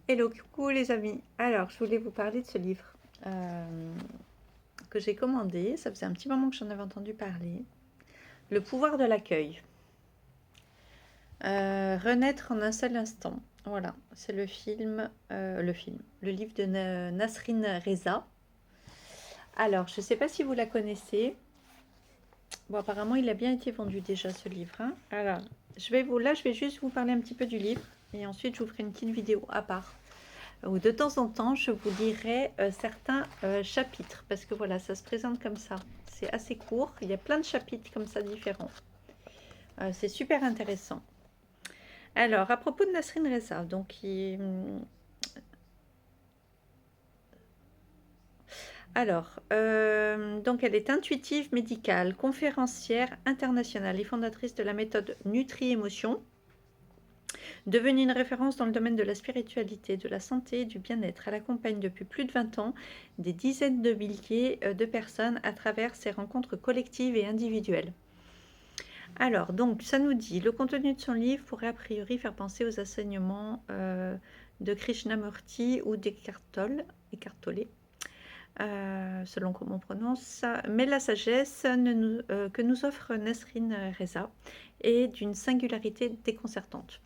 Hello, coucou les amis. Alors, je voulais vous parler de ce livre que j'ai commandé. Ça faisait un petit moment que j'en avais entendu parler. Le pouvoir de l'accueil. Renaître en un seul instant. Voilà, c'est le livre de Nasrin Reza. Alors, je ne sais pas si vous la connaissez. Bon, apparemment, il a bien été vendu déjà ce livre. Hein. Alors, je vais juste vous parler un petit peu du livre et ensuite je vous ferai une petite vidéo à part. Où de temps en temps, je vous lirai certains chapitres, parce que voilà, ça se présente comme ça. C'est assez court, il y a plein de chapitres comme ça différents. C'est super intéressant. Alors, à propos de Nasrin Reza, donc, donc elle est intuitive médicale, conférencière internationale et fondatrice de la méthode Nutri-Émotion. Devenue une référence dans le domaine de la spiritualité, de la santé et du bien-être, elle accompagne depuis plus de 20 ans des dizaines de milliers de personnes à travers ses rencontres collectives et individuelles. Alors, donc, ça nous dit, le contenu de son livre pourrait a priori faire penser aux enseignements de Krishnamurti ou d'Eckhart Tolle, selon comment on prononce ça. Mais la sagesse que nous offre Nasrin Reza est d'une singularité déconcertante.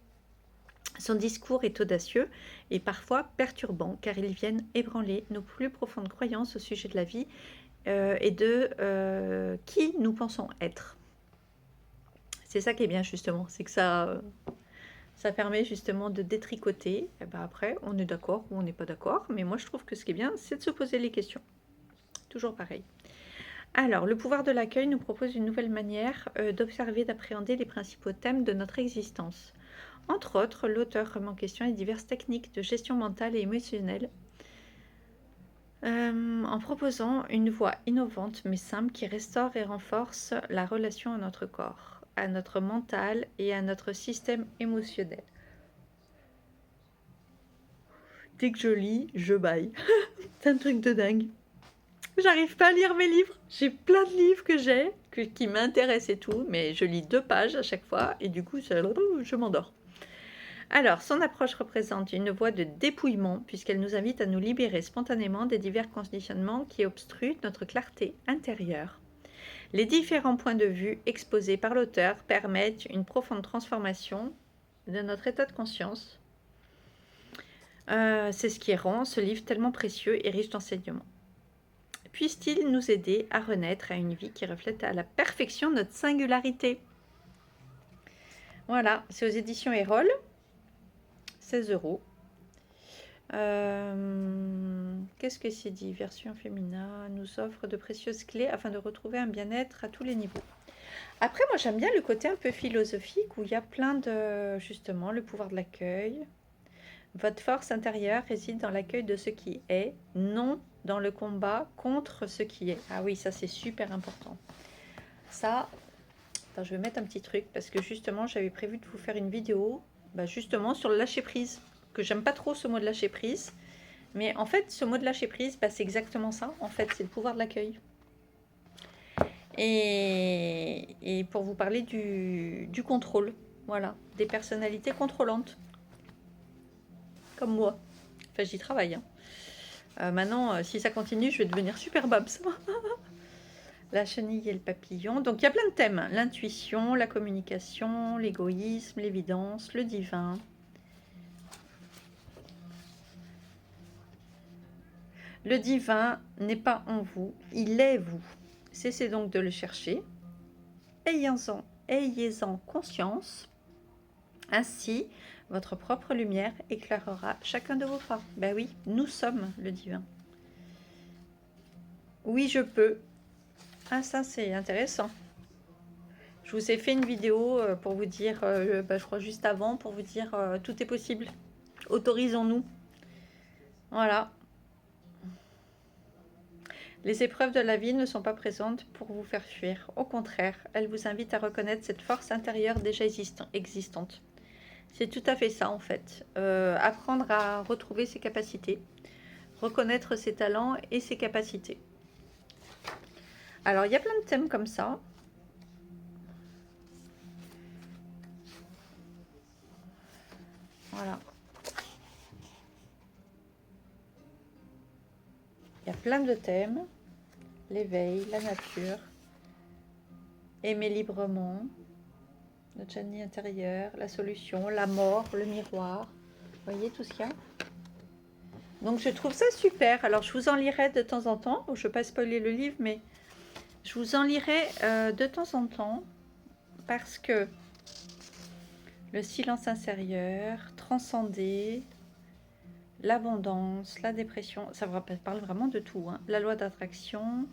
Son discours est audacieux et parfois perturbant, car ils viennent ébranler nos plus profondes croyances au sujet de la vie et de qui nous pensons être. C'est ça qui est bien justement, c'est que ça permet justement de détricoter. Et ben après, on est d'accord ou on n'est pas d'accord, mais moi je trouve que ce qui est bien, c'est de se poser les questions. Toujours pareil. Alors, le pouvoir de l'accueil nous propose une nouvelle manière d'observer, d'appréhender les principaux thèmes de notre existence. Entre autres, l'auteur remet en question les diverses techniques de gestion mentale et émotionnelle en proposant une voie innovante mais simple qui restaure et renforce la relation à notre corps, à notre mental et à notre système émotionnel. Dès que je lis, je baille. C'est un truc de dingue. J'arrive pas à lire mes livres. J'ai plein de livres qui m'intéressent et tout, mais je lis 2 pages à chaque fois et du coup, je m'endors. Alors, son approche représente une voie de dépouillement puisqu'elle nous invite à nous libérer spontanément des divers conditionnements qui obstruent notre clarté intérieure. Les différents points de vue exposés par l'auteur permettent une profonde transformation de notre état de conscience. C'est ce qui rend ce livre tellement précieux et riche d'enseignements. Puisse-t-il nous aider à renaître à une vie qui reflète à la perfection notre singularité. Voilà, c'est aux éditions Erol, 16 €. Qu'est-ce que c'est dit? Version féminin nous offre de précieuses clés afin de retrouver un bien-être à tous les niveaux. Après, moi, j'aime bien le côté un peu philosophique où il y a plein de, justement, le pouvoir de l'accueil. Votre force intérieure réside dans l'accueil de ce qui est, non dans le combat contre ce qui est. Ah oui, ça, c'est super important. Ça, attends, je vais mettre un petit truc parce que justement, j'avais prévu de vous faire une vidéo justement sur le lâcher-prise. Que j'aime pas trop ce mot de lâcher-prise. Mais en fait, ce mot de lâcher-prise, c'est exactement ça. En fait, c'est le pouvoir de l'accueil. Et pour vous parler du contrôle, voilà, des personnalités contrôlantes, comme moi. Enfin, j'y travaille. Hein. Maintenant, si ça continue, je vais devenir super babs. La chenille et le papillon. Donc, il y a plein de thèmes. L'intuition, la communication, l'égoïsme, l'évidence, le divin. Le divin n'est pas en vous, il est vous. Cessez donc de le chercher. Ayez-en conscience. Ainsi, votre propre lumière éclairera chacun de vos pas. Ben oui, nous sommes le divin. Oui, je peux. Ah, ça, c'est intéressant. Je vous ai fait une vidéo pour vous dire, je crois juste avant, pour vous dire tout est possible. Autorisons-nous. Voilà. Les épreuves de la vie ne sont pas présentes pour vous faire fuir. Au contraire, elles vous invitent à reconnaître cette force intérieure déjà existante. C'est tout à fait ça en fait. Apprendre à retrouver ses capacités, reconnaître ses talents et ses capacités. Alors il y a plein de thèmes comme ça. Voilà. y a plein de thèmes. L'éveil, la nature, aimer librement, notre génie intérieur, la solution, la mort, le miroir. Vous voyez tout ce qu'il y a? Donc je trouve ça super. Alors je vous en lirai de temps en temps. Je ne vais pas spoiler le livre, mais je vous en lirai de temps en temps parce que le silence intérieur, transcender, l'abondance, la dépression, ça parle vraiment de tout, hein. La loi d'attraction.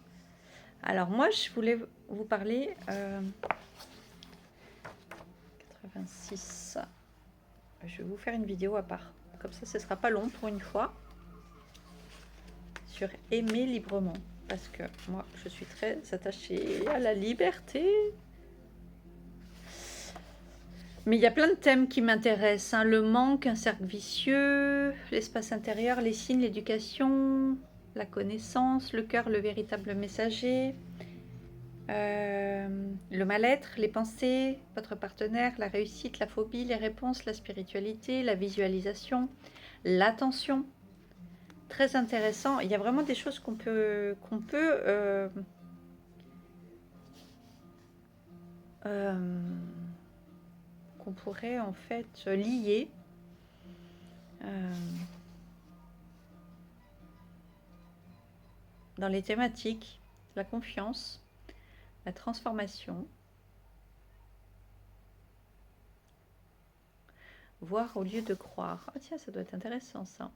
Alors moi, je voulais vous parler 86. Je vais vous faire une vidéo à part. Comme ça, ce ne sera pas long pour une fois. Sur aimer librement. Parce que moi, je suis très attachée à la liberté. Mais il y a plein de thèmes qui m'intéressent, hein. Le manque, un cercle vicieux, l'espace intérieur, les signes, l'éducation, la connaissance, le cœur, le véritable messager, le mal-être, les pensées, votre partenaire, la réussite, la phobie, les réponses, la spiritualité, la visualisation, l'attention. Très intéressant. Il y a vraiment des choses qu'on pourrait en fait lier dans les thématiques, la confiance, la transformation, voir au lieu de croire. Ah tiens, ça doit être intéressant ça.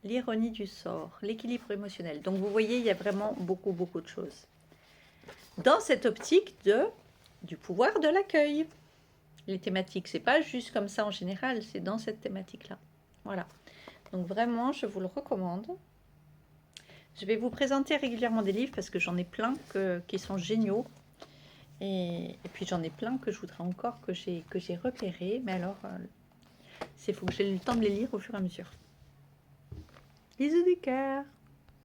L'ironie du sort, l'équilibre émotionnel. Donc vous voyez, il y a vraiment beaucoup de choses. Dans cette optique du pouvoir de l'accueil. Les thématiques, c'est pas juste comme ça en général, c'est dans cette thématique-là. Voilà. Donc vraiment, je vous le recommande. Je vais vous présenter régulièrement des livres parce que j'en ai plein qui sont géniaux. Et puis j'en ai plein que je voudrais encore que j'ai repérés. Mais alors, il faut que j'ai le temps de les lire au fur et à mesure. Bisous du cœur.